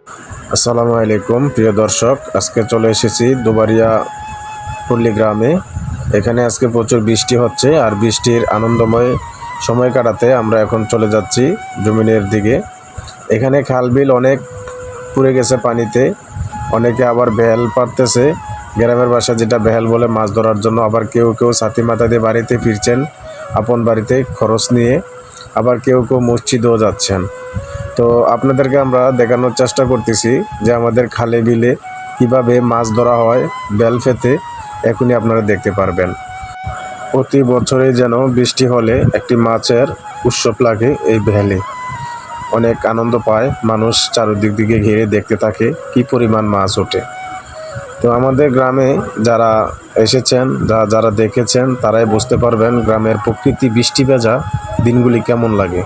আসসালামু আলাইকুম প্রিয় দর্শক, আজকে চলে এসেছি দুবারিয়া পল্লী গ্রামে। এখানে আজকে প্রচুর বৃষ্টি হচ্ছে, আর বৃষ্টির আনন্দময় সময় কাটাতে আমরা এখন চলে যাচ্ছি জমিনের দিকে। এখানে খাল বিল অনেক পুড়ে গেছে পানিতে, অনেকে আবার বেল পাড়তেছে, গ্রামের ভাষা যেটা বেল বলে, মাছ ধরার জন্য। আবার কেউ কেউ ছাতি মাথা দিয়ে বাড়িতে ফিরছেন আপন বাড়িতে খরচ নিয়ে, আবার কেউ কেউ মসজিদেও যাচ্ছেন। তো আপনাদেরকে আমরা দেখানোর চেষ্টা করতেছি যে আমাদের খালে বিলে কিভাবে মাছ ধরা হয় বেল ফেতে, এখনই আপনারা দেখতে পারবেন। প্রতি বছরে যেন বৃষ্টি হলে একটি মাছের উৎসব লাগে এই ভ্যালি। অনেক আনন্দ পায় মানুষ, চারিদিক দিকে ঘিরে দেখতে থাকে কি পরিমাণ মাছ ওঠে। তো আমাদের গ্রামে যারা এসেছেন, যারা দেখেছেন, তারাই বুঝতে পারবেন গ্রামের প্রকৃতি বৃষ্টি ভেজা দিনগুলি কেমন লাগে।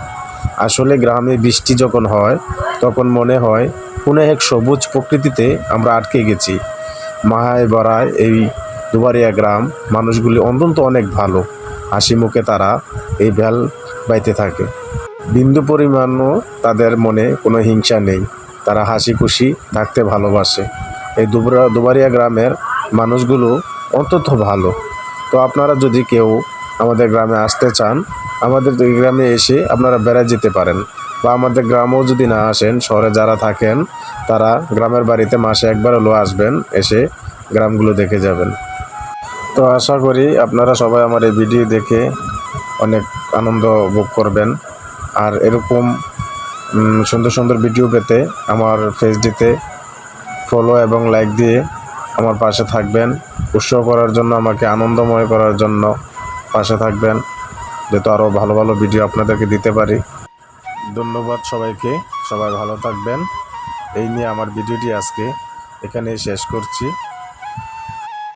আসলে গ্রামে বৃষ্টি যখন হয় তখন মনে হয় কোনো এক সবুজ প্রকৃতিতে আমরা আটকে গেছি। মাহায় বড়ায় এই দুবারিয়া গ্রাম, মানুষগুলি অন্তত অনেক ভালো, হাসি মুখে তারা এই ভ্যাল বাইতে থাকে। বিন্দু পরিমাণও তাদের মনে কোনো হিংসা নেই, তারা হাসি খুশি থাকতে ভালোবাসে। এই দুবারিয়া গ্রামের মানুষগুলো অন্তত ভালো। তো আপনারা যদি কেউ আমাদের গ্রামে আসতে চান, আমাদের এই গ্রামে এসে আপনারা বেড়াতে যেতে পারেন। বা আমাদের গ্রামেও যদি না আসেন, শহরে যারা থাকেন তারা গ্রামের বাড়িতে মাসে একবার হলেও আসবেন, এসে গ্রামগুলো দেখে যাবেন। তো আশা করি আপনারা সবাই আমার এই ভিডিও দেখে অনেক আনন্দ ভোগ করবেন। আর এরকম সুন্দর সুন্দর ভিডিও পেতে আমার পেজটিতে ফলো এবং লাইক দিয়ে আমার পাশে থাকবেন। উৎসাহ করার জন্য, আমাকে আনন্দময় করার জন্য পাশে থাকবেন, যাতে আরও ভালো ভালো ভিডিও আপনাদেরকে দিতে পারি। ধন্যবাদ সবাইকে, সবাই ভালো থাকবেন। এই নিয়ে আমার ভিডিওটি আজকে এখানেই শেষ করছি।